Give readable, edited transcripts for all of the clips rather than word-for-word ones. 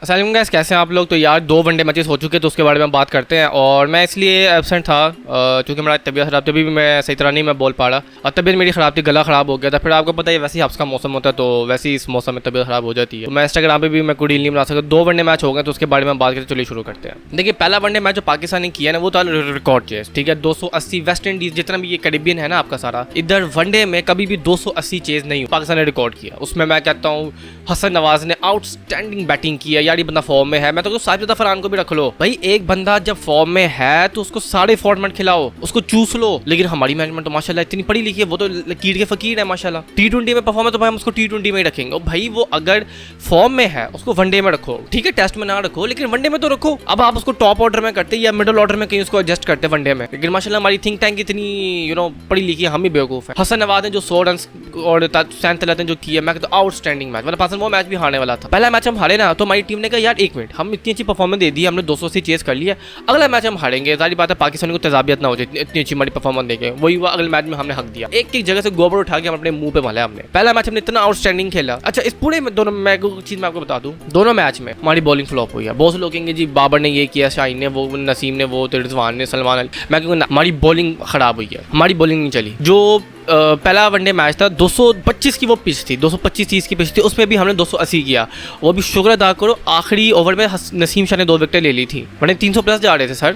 अस्सलाम गाइस, कैसे हैं आप लोग। तो यार 2 वनडे मैचेस हो चुके तो उसके बारे में हम बात करते हैं। और मैं इसलिए एब्सेंट था क्योंकि मेरा तबीयत ख़राब थी, अभी भी मैं सही तरह नहीं मैं बोल पा रहा और तबीयत मेरी ख़राब थी, गला ख़राब हो गया था। फिर आपको पता है वैसे ही हफ्स का मौसम होता है तो वैसे ही इस मौसम में तबीयत ख़राब हो जाती है। तो मैं इंस्टाग्राम पे भी मैं कोई रील नहीं बना सकता। 2 वनडे मैच हो गए तो उसके बारे में बात करते चलिए शुरू करते हैं। देखिए, पहला वनडे मैच जो पाकिस्तान ने किया ना वो था रिकॉर्ड चेस, ठीक है। 280 वेस्ट इंडीज़ जितना भी ये कैरिबियन है ना आपका सारा, इधर वनडे में कभी भी 280 चेज नहीं पाकिस्तान ने रिकॉर्ड किया। उसमें मैं कहता हूँ हसन नवाज ने आउटस्टैंडिंग बैटिंग किया। यार ये बंदा फॉर्म में है। मैं तो साजिद फरहान को भी रख लो भाई, एक बंदा जब फॉर्म में है तो उसको सारे फॉर्मेट खिलाओ, उसको चूस लो। लेकिन हमारी मैनेजमेंट तो माशाल्लाह इतनी पढ़ी लिखी है, वो तो कीड़ के फकीर है माशाल्लाह। T20 में परफॉर्म है तो भाई हम उसको T20 में ही रखेंगे। और भाई वो अगर फॉर्म में है उसको वनडे में रखो, ठीक है, टेस्ट में ना रखो लेकिन वनडे में तो रखो। अब आप उसको टॉप ऑर्डर में करते या मिडिल ऑर्डर में कहीं उसको एडजस्ट करते वनडे में। लेकिन माशाल्लाह हमारी थिंक टैंक इतनी पढ़ी लिखी है, हम ही बेवकूफ है। हसन नवाज ने जो 100 रन और 67 जो किया, मैं कहता हूं आउटस्टैंडिंग मैच। मतलब पाकिस्तान वो मैच भी हारने वाला था। पहला मैच हम हारे ना तो हमारी टीम ने कहा यार एक मिनट, हम इतनी अच्छी परफॉर्मेंस दे दी, हमने 280 चेस कर लिया, अगला मैच हम हारेंगे। सारी बात है पाकिस्तान को तेजाबियत ना हो जाए इतनी अच्छी हमारी परफॉर्मेंस देके। वही हुआ, अगले मैच में हमने हक दिया, एक जगह से गोबर उठा के हम अपने मुंह पे माला हमने। पहला मैच हमने इतना आउटस्टैंडिंग खेला। अच्छा, इस पूरे में दोनों चीज मैं आपको बता दूं, दोनों मैच में हमारी बॉलिंग फ्लॉप हुई है। बहुत से लोग कहेंगे जी बाबर ने ये किया, शाहीन ने वो, नसीम ने वो, रिजवान ने, सलमान अली। मैं कहूँगा हमारी बॉलिंग खराब हुई है, हमारी बॉलिंग नहीं चली। जो पहला वनडे मैच था 225 की वो पिच थी, 225-30 की पिच थी, उसमें भी हमने 280 किया। वो भी शुक्र अदा करो आखिरी ओवर में नसीम शाह ने 2 विकेटें ले ली थी, वरना 300 प्लस जा रहे थे सर।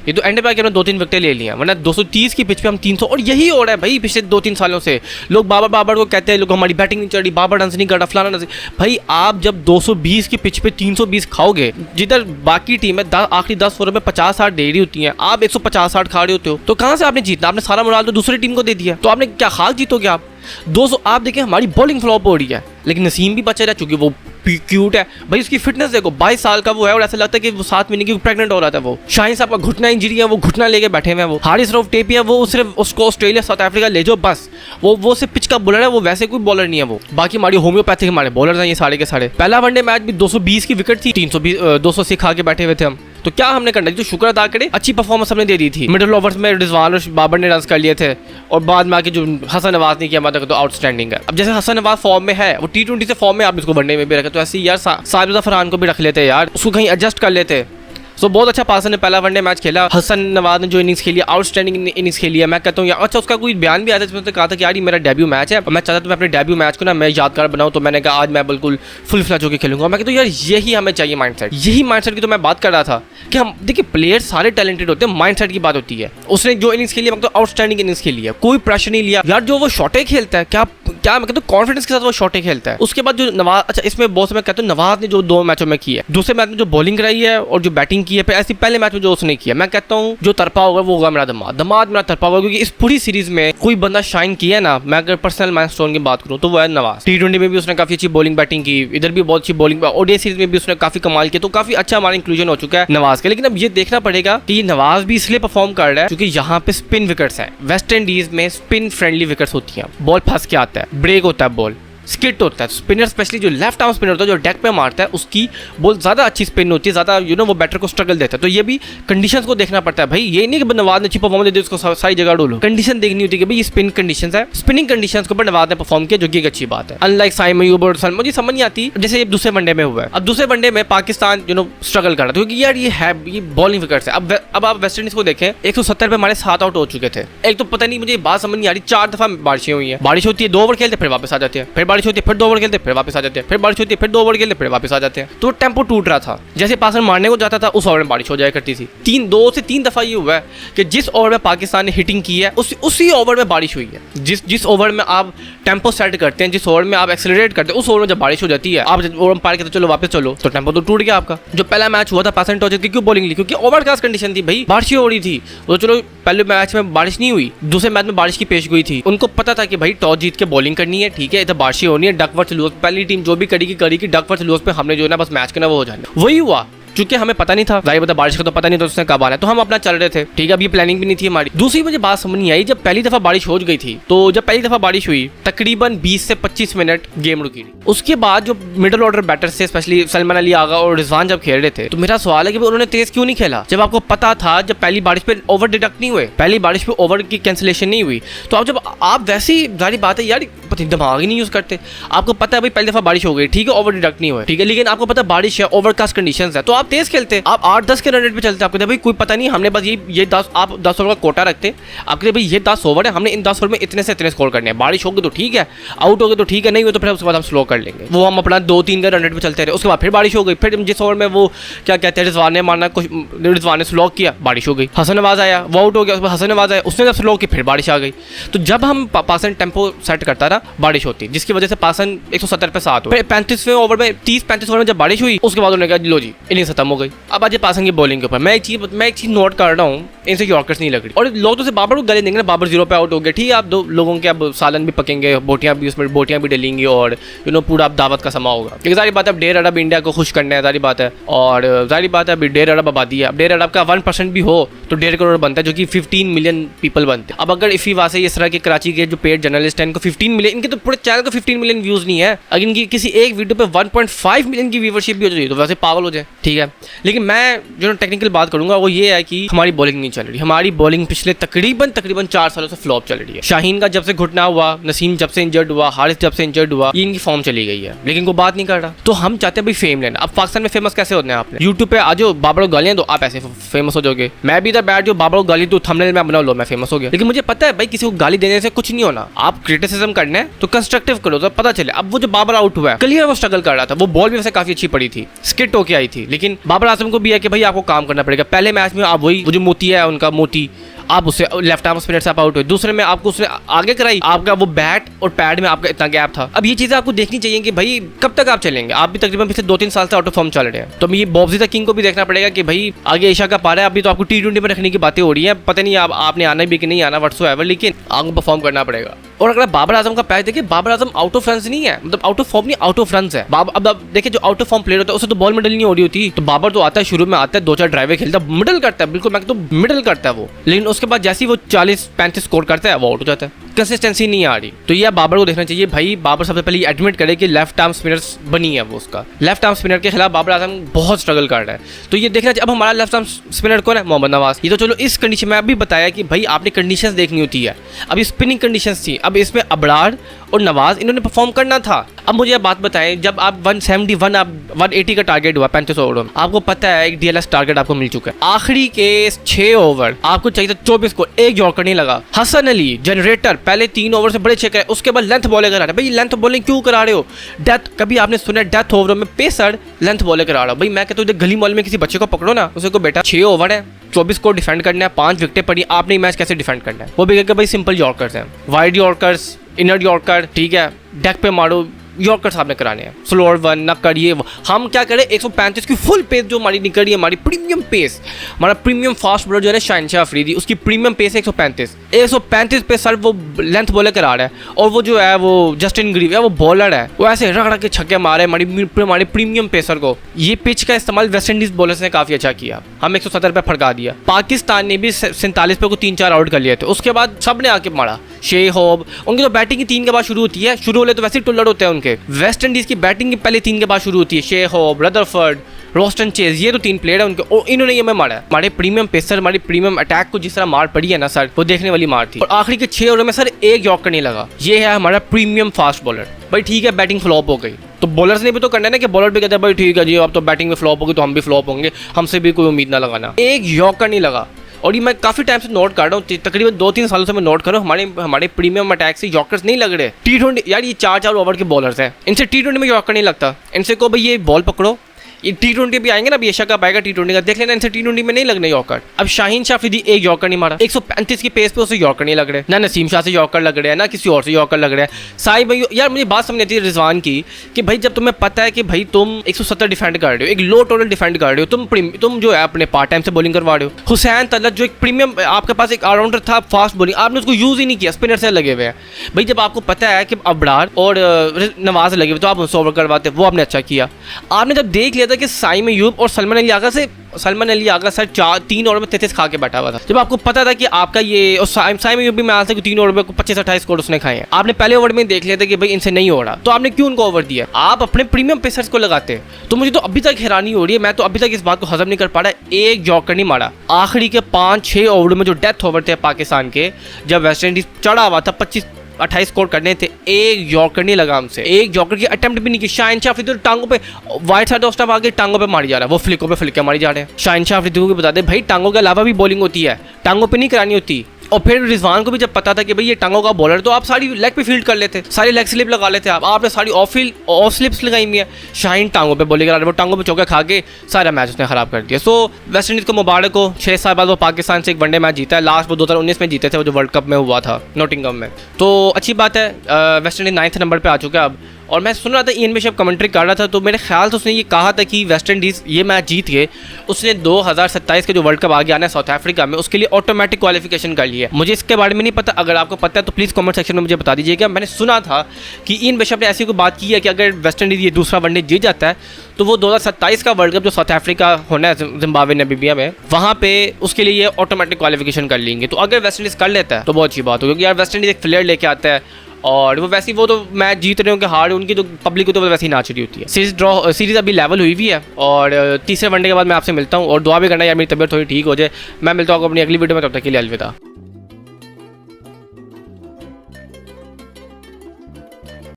ये तो एंड पे आके हमने 2-3 विकेटें ले लिया, वरना 230 की पिच पे हम 300। और यही हो रहा है भाई पिछले 2-3 सालों से। लोग बाबर को कहते हैं, लोग हमारी बैटिंग नहीं चल रही, बाबर रन नहीं कर रहा, फलाना नहीं। भाई आप जब 220 की पिच पे 320 खाओगे, जिधर बाकी टीम है आखिरी 10 ओवर में 50-60 दे रही होती हैं, आप 150-60 खा रहे होते हो, तो कहाँ से आपने जीतना? आपने सारा मोराल तो दूसरी टीम को दे दिया, तो आपने क्या खाक जीतोगे आप 200। आप देखें हमारी बॉलिंग फ्लॉप हो रही है, लेकिन नसीम भी बचा रहा चूंकि वो क्यूट है भाई। उसकी फिटनेस देखो, 22 साल का वो है और ऐसा लगता है कि वो 7 महीने की प्रेग्नेंट हो रहा था। वो शाहीन साहब का घुटना इंजरी है, वो घुटना लेके बैठे हुए हैं। वो हारिस रऊफ टेपी है, वो सिर्फ उसको ऑस्ट्रेलिया साउथ अफ्रीका ले जाओ बस। वो सिर्फ पिच का बॉलर है, वो वैसे कोई बॉलर नहीं है वो। बाकी हमारी होम्योपैथिक हमारे बॉलर हैं ये सारे के सारे। पहला वनडे मैच भी 220 की विकेट थी, 280 खा के बैठे हुए थे हम। तो क्या हमने करना, जो शुक्र अदा करे अच्छी परफॉर्मेंस हमने दे दी थी। मिडिल ओवर्स में रिजवान और बाबर ने रन कर लिए थे और बाद में आके जो हसन नवाज ने किया मतलब तो आउटस्टैंडिंग है। अब जैसे हसन नवाज फॉर्म में है, वो T20 से फॉर्म में, आप इसको वनडे में भी रखे, तो ऐसे यार साजिद फरहान को भी रख लेते यार, उसको कहीं एडजस्ट कर लेते। सो बहुत अच्छा पाकिस्तान ने पहला वनडे मैच खेला। हसन नवाज ने जो इनिंग्स खेली, आउटस्टैंडिंग इनिंग्स खेली है। मैं कहता हूँ यार, अच्छा उसका कोई बयान भी आया था जिसमें कहा था कि यार ये मेरा डेब्यू मैच है और मैं चाहता था मैं अपने डेब्यू मैच को ना मैं यादगार बनाऊँ, तो मैंने कहा आज मैं बिल्कुल फुल फ्लैश होकर खेलूंगा। मैं कहता हूँ यार यही हमें चाहिए माइंडसेट, यही माइंडसेट की तो मैं बात कर रहा था कि हम देखिए प्लेयर सारे टैलेंटेड होते हैं, माइंडसेट की बात होती है। उसने जो इनिंग्स खेली है तो आउटस्टैंडिंग इनिंग्स खेली है, कोई प्रेशर नहीं लिया यार। जो वो शॉटे खेलता है, क्या मैं कहता हूँ कॉन्फिडेंस के साथ वो शॉटे खेलता है। उसके बाद जो नवाज, अच्छा इसमें बहुत से मैं कहता हूँ नवाज ने जो 2 मैचों में की है, दूसरे मैच में जो बॉलिंग कराई है और जो बैटिंग की है, फिर ऐसी पहले मैच में जो उसने किया, मैं कहता हूँ जो तरपा होगा वो होगा मेरा दमाद मेरा तरपा होगा। क्योंकि इस पूरी सीरीज में कोई बंदा शाइन किया है ना, मैं अगर पर्सनल माइलस्टोन की बात करूँ तो वो है नवाज। T20 में भी उसने काफी अच्छी बॉलिंग बैटिंग की, इधर भी बहुत अच्छी बॉलिंग, ओडीआई सीरीज में भी उसने काफी कमाल किया। तो काफी अच्छा हमारा इंक्लूजन हो चुका है नवाज का। लेकिन अब ये देखना पड़ेगा कि ये नवाज भी इसलिए परफॉर्म कर रहा है क्योंकि यहाँ पे स्पिन विकेट्स है। वेस्ट इंडीज में स्पिन फ्रेंडली विकेट्स होती हैं, बॉल फंस के आता है, ब्रेक होता है, बॉल स्किट होता है। स्पिनर स्पेशली जो लेफ्ट आर्म स्पिनर होता है जो डेक पे मारता है, उसकी बहुत ज़्यादा अच्छी स्पिन होती है, ज़्यादा वो बैटर को स्ट्रगल देता है। तो ये भी कंडीशंस को देखना पड़ता है भाई। ये नहीं कि नवाज ने अच्छी परफॉर्मेंस दे दी उसको सारी जगह डोलो, कंडीशन देखनी होती है कि भाई ये स्पिन कंडीशंस है, स्पिनिंग कंडीशंस के ऊपर नवाज ने परफॉर्म किया, जो कि एक अच्छी बात है। अनलाइक साइम अयूब और सलमान, मुझे समझ नहीं आती जैसे ये दूसरे वनडे में हुआ है। अब दूसरे वनडे में पाकिस्तान स्ट्रगल कर रहा था क्योंकि यार ये बॉलिंग विकेट्स है। अब आप वेस्ट इंडीज को देखें, 170 पे हमारे 7 आउट हो चुके थे। एक तो पता नहीं मुझे बात समझ नहीं आ रही, 4 दफा बारिशें हुई है। बारिश होती है 2 ओवर खेलते फिर वापस आ जाते हैं, फिर बारिश होती है फिर 2 ओवर खेलते फिर वापस आ जाते हैं, फिर बारिश होती है फिर 2 ओवर खेलते फिर वापस आ जाते हैं। तो टेंपो टूट रहा था। जैसे पाकिस्तान मारने को जाता था उस ओवर में बारिश हो जाया करती थी। 2 से 3 दफा ये हुआ है कि जिस ओवर में पाकिस्तान ने हिटिंग की है उसी ओवर में बारिश हुई है। जिस ओवर में आप टेंपो सेट करते हैं, जिस ओवर में आप एक्सेलरेट करते हैं, उस ओवर में जब बारिश हो जाती है, आप ओवर पार के तो चलो वापस चलो, तो टेंपो तो टूट गया आपका। जो पहला मैच हुआ था पाकिस्तान टॉस जीत के क्यों बॉलिंग ली? क्योंकि ओवरकास्ट कंडीशन थी भाई, बारिश हो रही थी। तो चलो पहले मैच में बारिश नहीं हुई, दूसरे मैच में बारिश की पेशगोई थी। उनको पता था कि भाई टॉस जीत के बॉलिंग करनी है, ठीक है, इधर बारिश होनी है, डक वर्सेस लूज, पहली टीम जो भी करेगी कि डक वर्सेस लूज पे हमने जो है ना बस मैच करना वो हो जाना। वही हुआ चूंकि हमें पता नहीं था, जाहिर बात है बारिश का तो पता नहीं था उसने कब आना है, तो हम अपना चल रहे थे, ठीक है। अब ये प्लानिंग भी नहीं थी हमारी। दूसरी मुझे बात समझ नहीं आई, जब पहली दफा बारिश हो गई थी, तो जब पहली दफा बारिश हुई तकरीबन 20 से 25 मिनट गेम रुकी थी। उसके बाद जो मिडिल ऑर्डर बैटर्स थे, स्पेशली सलमान अली आगा और रिजवान जब खेल रहे थे, तो मेरा सवाल है कि उन्होंने तेज क्यों नहीं खेला? जब आपको पता था, जब पहली बारिश पे ओवर डिडक्ट नहीं हुए, पहली बारिश पे ओवर की कैंसिलेशन नहीं हुई, तो आप जब आप वैसी जारी बात है यार, दिमाग ही नहीं यूज करते। आपको पता है भाई पहली दफा बारिश हो गई, ठीक है, ओवर डिडक्ट नहीं हुआ, ठीक है, लेकिन आपको पता है बारिश है, ओवरकास्ट कंडीशंस है, तो आप तेज खेलते, आप 8-10 के रन रेट पे चलते। आपको भाई कोई पता नहीं, हमने बस ये 10, आप 10 ओवर का कोटा रखते, आपके भाई ये 10 ओवर है, हमने इन 10 ओवर में इतने से इतने स्कोर करने हैं, बारिश होगी तो ठीक है, आउट हो गए तो ठीक है, नहीं हुए तो फिर उसके बाद हम स्लो कर लेंगे। वो हम अपना 2-3 का रन रेट पे चलते रहे। उसके बाद फिर बारिश हो गई, फिर जिस ओवर में वो क्या कहते हैं रिजवान ने मारना, कुछ रिजवान ने स्लो किया, बारिश हो गई, हसन नवाज आया, वो आउट हो गया, उसके बाद हसन नवाज आया, उसने जब स्लो की फिर बारिश आ गई। तो जब हम पासन टेम्पो सेट करता था, बारिश होती, जिसकी वजह से पासन 170 पे 7 हुए। 35वें ओवर में 30-35 ओवर में जब बारिश हुई, उसके बाद उन्होंने कहा लो जी इनिंग्स खत्म हो गई। अब आज पासन की बॉलिंग के ऊपर मैं एक चीज नोट कर रहा हूँ, इनसे यॉर्कर्स नहीं लग रही, और लोग तो बाबर को गले देंगे, बाबर 0 पे आउट हो गया, ठीक है, आप 2 लोगों के अब सालन भी पकेंगे, बोटियां भी उसमें बोटियां भी डलेंगी, और पूरा अब दावत का समा होगा। क्योंकि सारी बात है, अब डेर अरब इंडिया को खुश करना है, सारी बात है, और सारी बात है अभी डेर अरब आबादी है, अब डेर अरब का 1% भी हो तो 1.5 करोड़ बनता है, जो कि 15 मिलियन पीपल बनते हैं। अब अगर इसी वास्ते इस तरह के कराची के जो पेड जर्नलिस्ट हैं, इनको 15 मिलियन, इनके तो पूरे चैनल को 15 मिलियन व्यूज नहीं है, अगर इनकी किसी एक वीडियो पे 1.5 मिलियन की व्यूवरशिप भी हो जाए तो वैसे पागल हो जाए, ठीक है। लेकिन मैं जो टेक्निकल बात करूंगा वो ये है कि हमारी बॉलिंग नहीं चल रही, हमारी बॉलिंग पिछले तकरीबन 4 सालों से फ्लॉप चल रही है। शाहीन का जब से घुटना हुआ, नसीम जब से इंजर्ड हुआ, हारिस जब से इंजर्ड हुआ, ये इनकी फॉर्म चली गई है, लेकिन कोई बात नहीं कर रहा। तो हम चाहते हैं भाई फेम लेना। अब पाकिस्तान में फेमस कैसे होते हैं? आपने यूट्यूब पे आ जाओ, बाबर को गालियां दो, आप ऐसे फेमस हो जाओगे। मैं भी इधर बैठ जो बाबर को गाली दूं, थंबनेल में बना लो, मैं फेमस हो गया। लेकिन मुझे पता है भाई किसी को गाली देने से कुछ नहीं होना, आप क्रिटिसिज्म करना है तो कंस्ट्रक्टिव करो, तो पता चले। अब वो जो बाबर आउट हुआ है, क्लियर वो स्ट्रगल कर रहा था, वो बॉल भी वैसे काफी अच्छी पड़ी थी, स्किट होके आई थी, लेकिन बाबर आजम को भी है कि भाई आपको काम करना पड़ेगा। पहले मैच में आप वही वो जो मोती है उनका मोती, आप उससे लेफ्ट आर्म स्पिनर से आप आउट हुए, दूसरे में आपको उसने आगे कराई, आपका वो बैट और पैड में आपका इतना गैप था। अब ये चीजें आपको देखनी चाहिए कि भाई कब तक आप चलेंगे, आप भी तकरीबन पिछले 2-3 साल से आउट ऑफ फॉर्म चल रहे हैं। तो ये बॉब्जी द किंग को भी देखना पड़ेगा कि भाई आगे एशिया का पारा है, अभी तो आपको T20 में रखने की बातें हो रही है, पता नहीं आपने आना भी कि नहीं आना व्हाटसोएवर, लेकिन आपको परफॉर्म करना पड़ेगा। और अगर बाबर आजम का पैच देखिए, Babar Azam out of runs नहीं है, मतलब आउट ऑफ फॉर्म नहीं, आउट ऑफ रन्स है। अब देखिए जो आउट ऑफ फॉर्म प्लेयर होता है उसे तो बॉल मिडल नहीं हो रही होती, तो बाबर तो आता है शुरू में आता है 2-4 ड्राइवे खेलता है, मिडल करता है, बिल्कुल मैं तो मिडल करता है वो, लेकिन उसके बाद जैसे ही वो 40-35 स्कोर करता है वो आउट हो जाता है, कंसिस्टेंसी नहीं आ रही। तो ये बाबर को देखना चाहिए भाई, बाबर सबसे पहले एडमिट करे कि लेफ्ट आर्म स्पिनर्स बनी है वो, उसका लेफ्ट आर्म स्पिनर के खिलाफ बाबर आजम बहुत स्ट्रगल कर रहा है, तो ये देखना चाहिए। अब हमारा लेफ्ट आर्म स्पिनर कौन है? मोहम्मद नवाज। ये तो चलो इस कंडीशन में अभी बताया कि भाई आपने कंडीशंस देखनी होती है, अभी स्पिनिंग कंडीशंस थी, अब इसमें अबरार और नवाज इन्होंने परफॉर्म करना था। अब मुझे बात बताएं, जब आप 171 आप 180 का टारगेट हुआ 35 ओवर में, आपको पता है एक DLS टारगेट आपको मिल चुका है, आखिरी के 6 ओवर आपको चाहिए था 24 को, एक यॉर्कर नहीं लगा। हसन अली जनरेटर पहले 3 ओवर से बड़े अच्छे करे, उसके बाद लेंथ बॉलिंग करा रहे, भाई लेंथ बॉलिंग क्यों करा रहे हो? डेथ कभी आपने सुना डेथ ओवर में पेसर लेंथ बॉलिंग करा रहा, भाई मैं कहता हूँ गली मॉल में किसी बच्चे को पकड़ो ना, उसे को बेटा 6 ओवर है, 24 को डिफेंड करना है, 5 विकेटें पड़ी, आपने मैच कैसे डिफेंड करना है? वो भी कहकर भाई सिंपल यॉर्कर्स हैं, वाइड यॉर्कर्स, इनर यॉर्कर, ठीक है, डेक पे मारो, यॉर्कर्स आपने कराने हैं, स्लोअर वन ना करिए। हम क्या करें, 135 की फुल पेस जो हमारी निकल रही है, हमारी प्रीमियम पेस, हमारा प्रीमियम फास्ट बॉलर जो है शाहिनशाह अफरीदी, उसकी प्रीमियम पेस है 135 पे सर वो लेंथ बॉलर करा रहा है, और वो जो है वो जस्टिन ग्रीव है, वो बॉलर है, वो ऐसे रगड़ के छक्के मारे हमारे प्रीमियम पेसर को। ये पिच का इस्तेमाल वेस्ट इंडीज बॉलर्स ने काफी अच्छा किया, हम 170 पे फड़का दिया। पाकिस्तान ने भी 47 पे को 3-4 आउट कर लिए थे, उसके बाद सब ने आके मारा। शे होब, उनकी तो बैटिंग की 3 के बाद शुरू होती है, शुरू होले तो वैसे ही टुल्लड़ होते हैं उनके। वेस्ट इंडीज की बैटिंग की पहले 3 के बाद शुरू होती है, शे होब, रदरफर्ड, रोस्टन चेज, ये तो 3 प्लेयर है उनके, और इन्होंने ये में मारा है। हमारे प्रीमियम पेसर, हमारी प्रीमियम अटैक को जिस तरह मार पड़ी है ना सर, वो देखने वाली मार थी। और आखिरी के 6 ओवर में सर एक यॉर्कर नहीं लगा, ये है हमारा प्रीमियम फास्ट बॉलर। भाई ठीक है बैटिंग फ्लॉप हो गई, तो बॉलर्स ने भी तो करना है ना, कि बॉलर भी कहते हैं भाई ठीक है जी अब तो बैटिंग में फ्लॉप होगी तो हम भी फ्लॉप होंगे, हमसे भी कोई उम्मीद ना लगाना। एक यॉर्कर नहीं लगा, और ये मैं काफ़ी टाइम से नोट कर रहा हूँ, तकरीबन 2-3 सालों से मैं नोट कर रहा हूँ, हमारे प्रीमियम अटैक से यॉर्कर्स नहीं लग रहे। T20 यार ये 4-4 ओवर के बॉलर्स हैं, इनसे T20 में यॉर्कर नहीं लगता, इनसे को भाई ये बॉल पकड़ो, ये T20 भी आएंगे ना, अभी एशिया कप आएगा T20 का, देख लेना, इनसे T20 में नहीं लगने यॉर्कर। अब शाहीन शाह अफरीदी एक यॉर्कर नहीं मारा, 135 की पेस पे उसे यॉर्कर नहीं लग रहे, ना नसीम शाह से यॉर्कर लग रहे हैं, ना किसी और से यॉर्कर लग रहे हैं। साई भाई यार मुझे बात समझ आती है रिजवान की, कि भाई जब तुम्हें पता है कि भाई तुम 170 डिफेंड कर रहे हो, एक लो टोटल डिफेंड कर रहे हो, तुम जो है अपने पार्ट टाइम से बॉलिंग करवा रहे हो। हुसैन तलत जो एक प्रीमियम आपके पास एक ऑलराउंडर था फास्ट बॉलिंग, आपने उसको यूज ही नहीं किया, स्पिनर से लगे हुए हैं। भाई जब आपको पता है कि अबरार और नवाज लगे हुए तो आप उनसे ओवर करवाते, वो आपने अच्छा किया। आपने जब देख लिया था था कि साइम अयूब और सलमान अली आगा सर 3 ओवर में 33 खा के बैठा हुआ था। जब आपको पता था कि आपका ये, और साइम अयूब भी मैं आज तक 3 ओवर में 25-28 स्कोर उसने खाए हैं, आपने पहले ओवर में देख लिया था कि भाई इनसे नहीं हो रहा, तो आपने क्यों उनको ओवर दिया? आप अपने प्रीमियम पेसर्स को लगाते। तो मुझे तो अभी तक हैरानी हो रही है, मैं तो अभी तक इस बात को हजम नहीं कर पा रहा। एक जॉकर नहीं मारा आखिरी के 5-6 ओवर में, जो डेथ ओवर थे पाकिस्तान के, जब वेस्ट इंडीज चढ़ा हुआ था 25-28 स्कोर करने थे, एक जॉकर नहीं लगा हमसे, एक जॉकर की अटेम्प्ट भी नहीं की। शाहिन शाह अफरीदी टांगों पे, वाइट साइड ऑफ स्टंप आगे टांगों पे मारी जा रहा है, वो फ्लिकों पे फ्लिकें मारी जा रहे हैं। शाहिन शाह अफरीदी को बता दे भाई, टांगों के अलावा भी बॉलिंग होती है, टांगों पे नहीं करानी होती। और फिर रिजवान को भी जब पता था कि भाई ये टांगों का बॉलर, तो आप सारी लेग पे फील्ड कर लेते, सारी लेग स्लिप लगा लेते आपने सारी ऑफ स्लिप्स लगाई हुई है। शाहीन टांगों पे बॉलिंग करा रहे, वो टांगों पे चौके खा के सारा मैच उसने खराब कर दिया। सो वेस्ट इंडीज़ को मुबारक हो, 6 साल बाद वो पाकिस्तान से एक वनडे मैच जीता है। लास्ट वो 2019 में जीते थे, वो जो वर्ल्ड कप में हुआ था नॉटिंघम में। तो अच्छी बात है, वेस्ट इंडीज़ 9th नंबर पर आ चुका है अब। और मैं सुन रहा था ईएन बिशप कमेंट्री कर रहा था, तो मेरे ख्याल से उसने ये कहा था कि वेस्ट इंडीज़ ये मैच जीत के उसने 2027 के जो वर्ल्ड कप आगे आना है साउथ अफ्रीका में, उसके लिए ऑटोमेटिक क्वालिफिकेशन कर ली है। मुझे इसके बारे में नहीं पता, अगर आपको पता है तो प्लीज़ कमेंट सेक्शन में मुझे बता दीजिएगा। मैंने सुना था कि ईएन बिशप ने ऐसी कोई बात की है कि अगर वेस्ट इंडीज़ ये दूसरा वनडे जीत जाता है तो वो 2027 का वर्ल्ड कप जो साउथ अफ्रीका होना है जिम्बाब्वे नामीबिया में, वहाँ पे उसके लिए ये ऑटोमेटिक क्वालिफिकेशन कर लेंगे। तो अगर वेस्ट इंडीज़ कर लेता है तो बहुत अच्छी बात हो, क्योंकि यार वेस्ट इंडीज़ एक प्लेयर लेके आता है और वो वैसे ही, वो तो मैच जीत रहे हो कि हार, उनकी तो पब्लिक को तो वैसे ही नाच रही होती है। सीरीज़ अभी लेवल हुई हुई है और तीसरे वनडे के बाद मैं आपसे मिलता हूँ, और दुआ भी करना यार मेरी तबीयत थोड़ी ठीक हो जाए। मैं मिलता हूँ अपनी अगली वीडियो में, तब तक के लिए अलविदा।